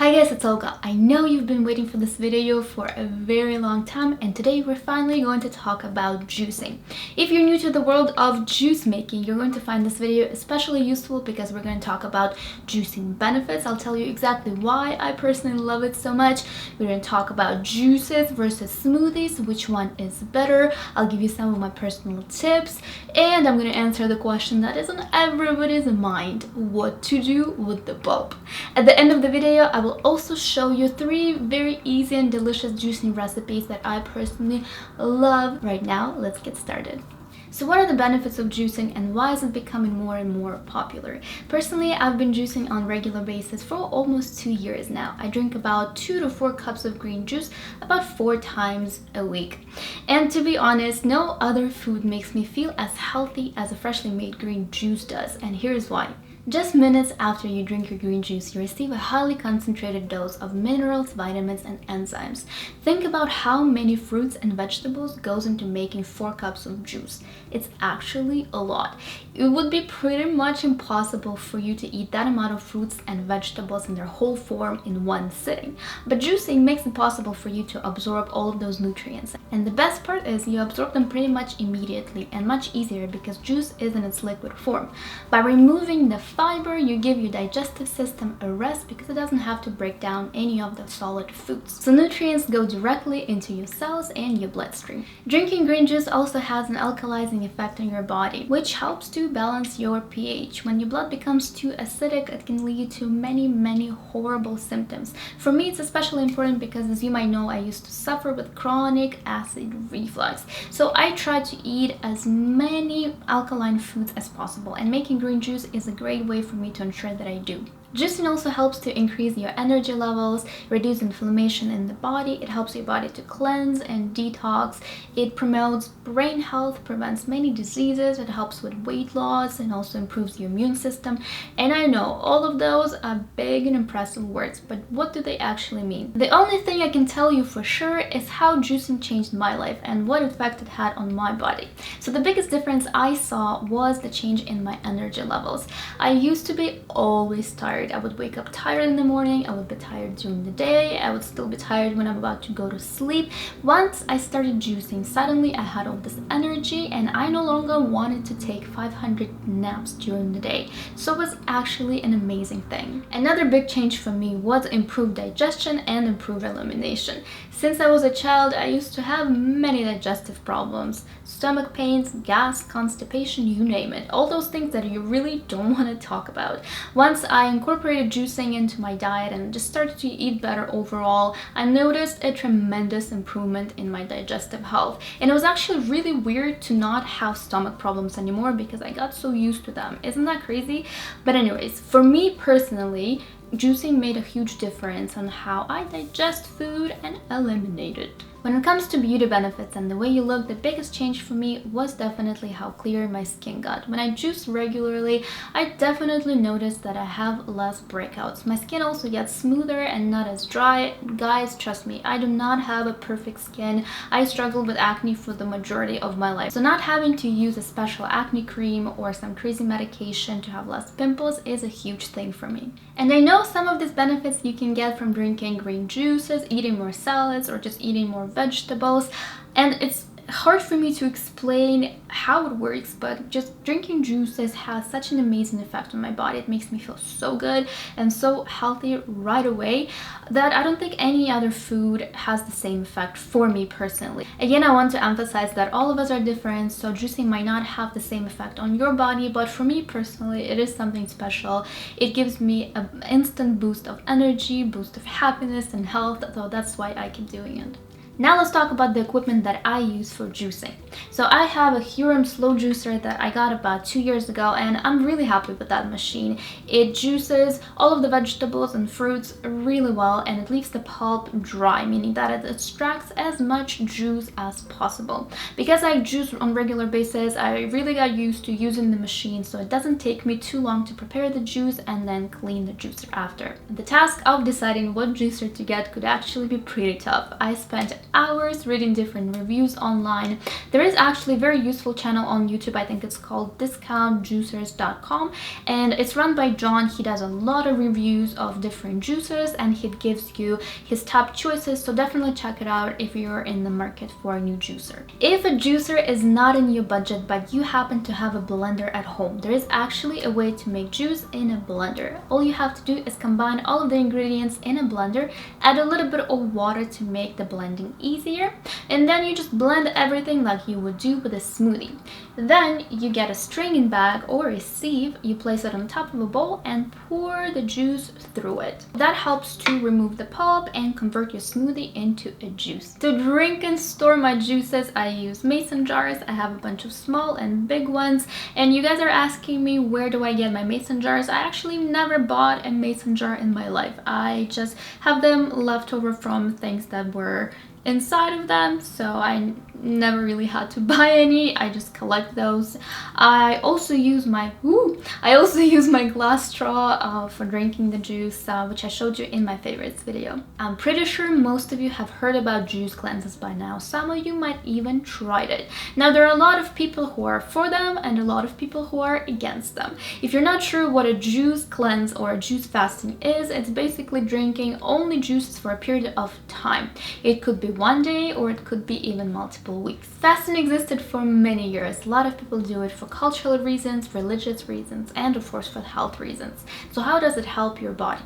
Hi guys, it's Olga. I know you've been waiting for this video for a very long time, and today we're finally going to talk about juicing. If you're new to the world of juice making, you're going to find this video especially useful because we're going to talk about juicing benefits. I'll tell you exactly why I personally love it so much. We're going to talk about juices versus smoothies, which one is better. I'll give you some of my personal tips, and I'm going to answer the question that is on everybody's mind: what to do with the pulp. At the end of the video, I will also show you 3 very easy and delicious juicing recipes that I personally love. Right now, let's get started. So what are the benefits of juicing and why is it becoming more and more popular? Personally, I've been juicing on a regular basis for almost 2 years now. I drink about 2 to 4 cups of green juice about 4 times a week. And to be honest, no other food makes me feel as healthy as a freshly made green juice does, and here's why. Just minutes after you drink your green juice, you receive a highly concentrated dose of minerals, vitamins, and enzymes. Think about how many fruits and vegetables goes into making 4 cups of juice. It's actually a lot. It would be pretty much impossible for you to eat that amount of fruits and vegetables in their whole form in one sitting. But juicing makes it possible for you to absorb all of those nutrients. And the best part is you absorb them pretty much immediately and much easier because juice is in its liquid form. By removing the fiber, you give your digestive system a rest because it doesn't have to break down any of the solid foods. So nutrients go directly into your cells and your bloodstream. Drinking green juice also has an alkalizing effect on your body, which helps to balance your pH. When your blood becomes too acidic, it can lead to many horrible symptoms. For me, it's especially important because, as you might know, I used to suffer with chronic acid reflux. So I try to eat as many alkaline foods as possible, and making green juice is a great way for me to ensure that I do. Juicing also helps to increase your energy levels, reduce inflammation in the body. It helps your body to cleanse and detox. It promotes brain health, prevents many diseases. It helps with weight loss and also improves your immune system. And I know all of those are big and impressive words, but what do they actually mean? The only thing I can tell you for sure is how juicing changed my life and what effect it had on my body. So the biggest difference I saw was the change in my energy levels. I used to be always tired. I would wake up tired in the morning, I would be tired during the day, I would still be tired when I'm about to go to sleep. Once I started juicing, suddenly I had all this energy and I no longer wanted to take 500 naps during the day. So it was actually an amazing thing. Another big change for me was improved digestion and improved elimination. Since I was a child, I used to have many digestive problems, stomach pains, gas, constipation, you name it. All those things that you really don't want to talk about. Once I incorporated juicing into my diet and just started to eat better overall, I noticed a tremendous improvement in my digestive health. And it was actually really weird to not have stomach problems anymore because I got so used to them. Isn't that crazy? But anyways, for me personally, juicing made a huge difference on how I digest food and eliminate it. When it comes to beauty benefits and the way you look, the biggest change for me was definitely how clear my skin got. When I juice regularly, I definitely noticed that I have less breakouts. My skin also gets smoother and not as dry. Guys, trust me, I do not have a perfect skin. I struggled with acne for the majority of my life. So not having to use a special acne cream or some crazy medication to have less pimples is a huge thing for me. And I know some of these benefits you can get from drinking green juices, eating more salads, or just eating more vegetables, and it's hard for me to explain how it works, but just drinking juices has such an amazing effect on my body. It makes me feel so good and so healthy right away that I don't think any other food has the same effect for me personally. Again, I want to emphasize that all of us are different, so juicing might not have the same effect on your body, but for me personally, it is something special. It gives me an instant boost of energy, boost of happiness and health, so that's why I keep doing it. Now let's talk about the equipment that I use for juicing. So I have a Huron slow juicer that I got about 2 years ago, and I'm really happy with that machine. It juices all of the vegetables and fruits really well, and it leaves the pulp dry, meaning that it extracts as much juice as possible. Because I juice on a regular basis, I really got used to using the machine, so it doesn't take me too long to prepare the juice and then clean the juicer after. The task of deciding what juicer to get could actually be pretty tough. I spent hours reading different reviews online. There is actually a very useful channel on YouTube. I think it's called discountjuicers.com, and it's run by John. He does a lot of reviews of different juicers and he gives you his top choices, so definitely check it out if you're in the market for a new juicer. If a juicer is not in your budget but you happen to have a blender at home, there is actually a way to make juice in a blender. All you have to do is combine all of the ingredients in a blender, add a little bit of water to make the blending easier, and then you just blend everything like you would do with a smoothie. Then you get a straining bag or a sieve, you place it on top of a bowl and pour the juice through it. That helps to remove the pulp and convert your smoothie into a juice. To drink and store my juices, I use mason jars. I have a bunch of small and big ones, and you guys are asking me where do I get my mason jars. I actually never bought a mason jar in my life. I just have them left over from things that were inside of them, so I never really had to buy any. I just collect those. I also use my glass straw for drinking the juice, which I showed you in my favorites video. I'm pretty sure most of you have heard about juice cleanses by now. Some of you might even tried it. Now there are a lot of people who are for them and a lot of people who are against them. If you're not sure what a juice cleanse or a juice fasting is, it's basically drinking only juices for a period of time. It could be one day or it could be even multiple weeks. Fasting existed for many years. A lot of people do it for cultural reasons, religious reasons, and of course for health reasons. So how does it help your body?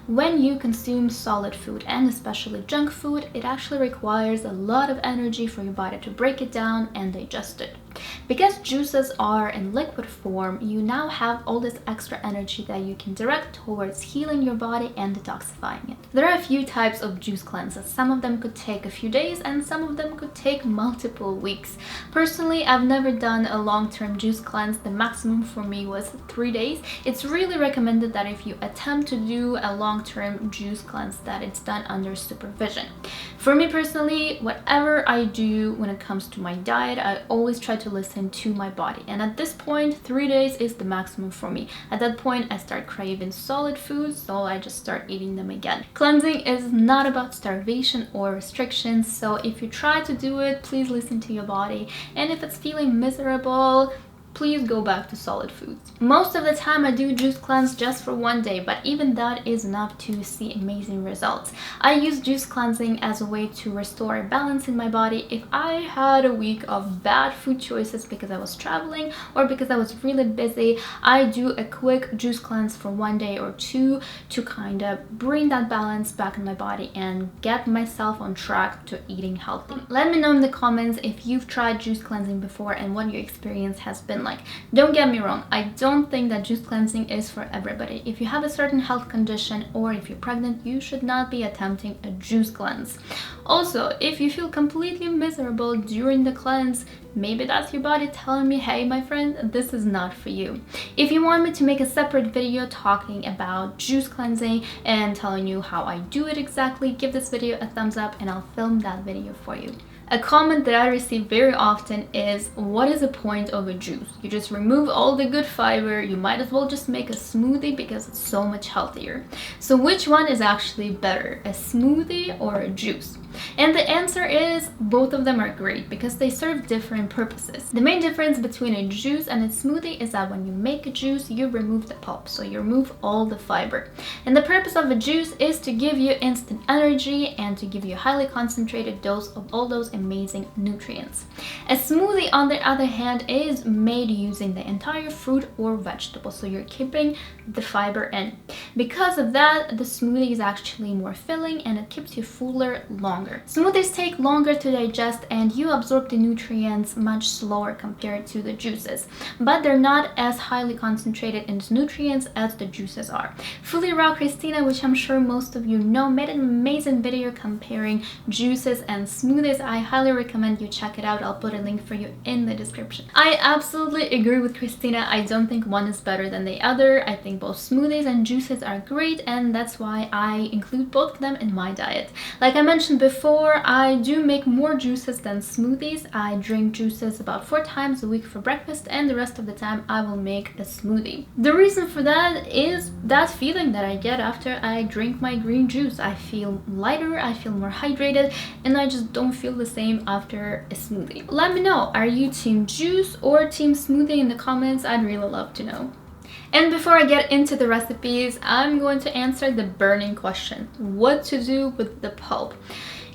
When you consume solid food, and especially junk food, it actually requires a lot of energy for your body to break it down and digest it. Because juices are in liquid form, you now have all this extra energy that you can direct towards healing your body and detoxifying it. There are a few types of juice cleanses. Some of them could take a few days and some of them could take multiple weeks. Personally, I've never done a long-term juice cleanse. The maximum for me was 3 days. It's really recommended that if you attempt to do a long-term juice cleanse, that it's done under supervision. For me personally, whatever I do when it comes to my diet, I always try to listen to my body, and at this point 3 days is the maximum for me. At that point I start craving solid foods, so I just start eating them again. Cleansing is not about starvation or restrictions, so if you try to do it, please listen to your body, and if it's feeling miserable, please go back to solid foods. Most of the time I do juice cleanse just for 1 day, but even that is enough to see amazing results. I use juice cleansing as a way to restore a balance in my body. If I had a week of bad food choices because I was traveling or because I was really busy, I do a quick juice cleanse for 1 day or 2 to kind of bring that balance back in my body and get myself on track to eating healthy. Let me know in the comments if you've tried juice cleansing before and what your experience has been like. Don't get me wrong, I don't think that juice cleansing is for everybody. If you have a certain health condition or if you're pregnant, you should not be attempting a juice cleanse. Also, if you feel completely miserable during the cleanse, maybe that's your body telling me, hey my friend, this is not for you. If you want me to make a separate video talking about juice cleansing and telling you how I do it exactly, give this video a thumbs up and I'll film that video for you. A comment that I receive very often is, what is the point of a juice? You just remove all the good fiber, you might as well just make a smoothie because it's so much healthier. So which one is actually better, a smoothie or a juice? And the answer is both of them are great because they serve different purposes. The main difference between a juice and a smoothie is that when you make a juice, you remove the pulp, so you remove all the fiber. And the purpose of a juice is to give you instant energy and to give you a highly concentrated dose of all those amazing nutrients. A smoothie, on the other hand, is made using the entire fruit or vegetable, so you're keeping the fiber in. Because of that, the smoothie is actually more filling and it keeps you fuller longer. Smoothies take longer to digest and you absorb the nutrients much slower compared to the juices, but they're not as highly concentrated in nutrients as the juices are. Fully Raw Christina, which I'm sure most of you know, made an amazing video comparing juices and smoothies. I highly recommend you check it out. I'll put a link for you in the description. I absolutely agree with Christina. I don't think one is better than the other. I think both smoothies and juices are great, and that's why I include both of them in my diet. Like I mentioned before, I do make more juices than smoothies. I drink juices about 4 times a week for breakfast, and the rest of the time I will make a smoothie. The reason for that is that feeling that I get after I drink my green juice. I feel lighter, I feel more hydrated, and I just don't feel the same after a smoothie. Let me know, are you team juice or team smoothie in the comments? I'd really love to know. And before I get into the recipes, I'm going to answer the burning question: what to do with the pulp?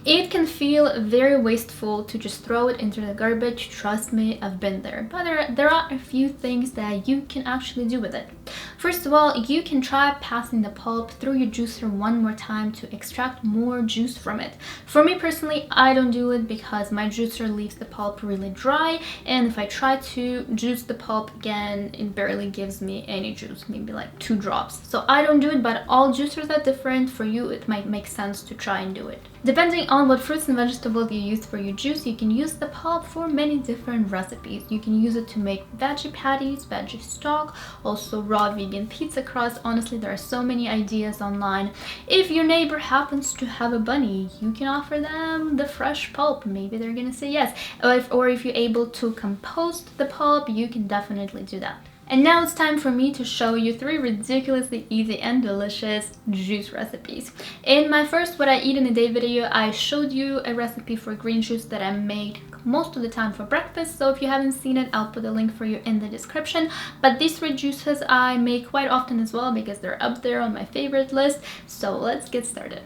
It can feel very wasteful to just throw it into the garbage. Trust me, I've been there. But there are a few things that you can actually do with it. First of all, you can try passing the pulp through your juicer one more time to extract more juice from it. For me personally, I don't do it because my juicer leaves the pulp really dry, and if I try to juice the pulp again, it barely gives me any juice, maybe like 2 drops. So I don't do it, but all juicers are different. For you, it might make sense to try and do it. Depending on what fruits and vegetables you use for your juice, you can use the pulp for many different recipes. You can use it to make veggie patties, veggie stock, also raw vegan pizza crust. Honestly, there are so many ideas online. If your neighbor happens to have a bunny, you can offer them the fresh pulp. Maybe they're gonna say yes. Or if you're able to compost the pulp, you can definitely do that. And now it's time for me to show you 3 ridiculously easy and delicious juice recipes. In my first What I Eat in a Day video, I showed you a recipe for green juice that I made most of the time for breakfast. So if you haven't seen it, I'll put a link for you in the description. But these 3 juices I make quite often as well because they're up there on my favorite list. So let's get started.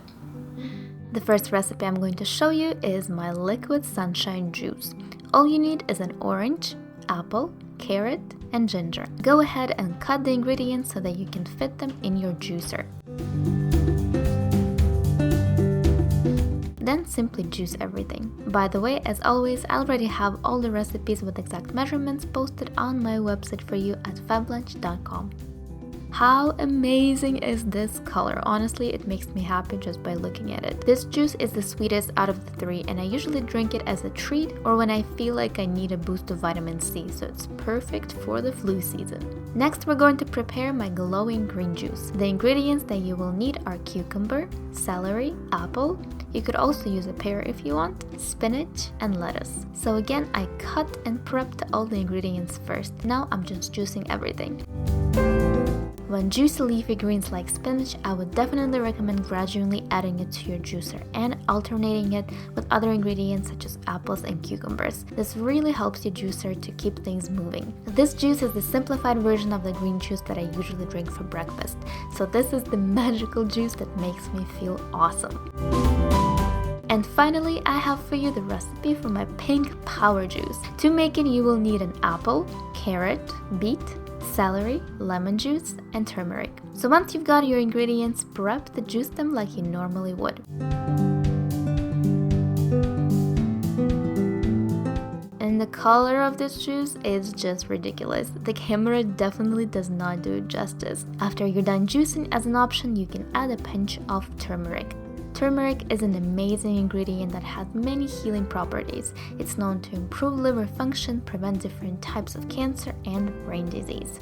The first recipe I'm going to show you is my liquid sunshine juice. All you need is an orange, apple, carrot, and ginger. Go ahead and cut the ingredients so that you can fit them in your juicer. Then simply juice everything. By the way, as always, I already have all the recipes with exact measurements posted on my website for you at fablunch.com. How amazing is this color? Honestly, it makes me happy just by looking at it. This juice is the sweetest out of the 3, and I usually drink it as a treat or when I feel like I need a boost of vitamin C, so it's perfect for the flu season. Next, we're going to prepare my glowing green juice. The ingredients that you will need are cucumber, celery, apple. You could also use a pear if you want, spinach, and lettuce. So again, I cut and prepped all the ingredients first. Now I'm just juicing everything. When juicy leafy greens like spinach, I would definitely recommend gradually adding it to your juicer and alternating it with other ingredients such as apples and cucumbers. This really helps your juicer to keep things moving. This juice is the simplified version of the green juice that I usually drink for breakfast. So this is the magical juice that makes me feel awesome. And finally, I have for you the recipe for my pink power juice. To make it, you will need an apple, carrot, beet, celery, lemon juice, and turmeric. So once you've got your ingredients prepped, juice them like you normally would. And the color of this juice is just ridiculous. The camera definitely does not do it justice. After you're done juicing, as an option, you can add a pinch of turmeric. Turmeric is an amazing ingredient that has many healing properties. It's known to improve liver function, prevent different types of cancer, and brain disease.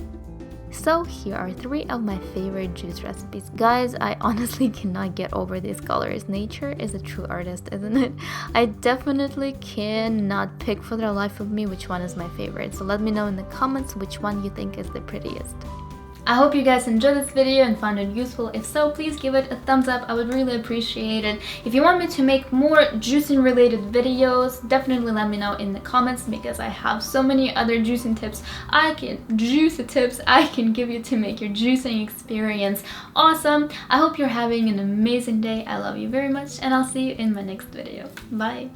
So here are 3 of my favorite juice recipes. Guys, I honestly cannot get over these colors. Nature is a true artist, isn't it? I definitely cannot pick for the life of me which one is my favorite. So let me know in the comments which one you think is the prettiest. I hope you guys enjoyed this video and found it useful. If so, please give it a thumbs up. I would really appreciate it. If you want me to make more juicing related videos, definitely let me know in the comments because I have so many other juicing tips I can give you to make your juicing experience awesome. I hope you're having an amazing day. I love you very much and I'll see you in my next video. Bye!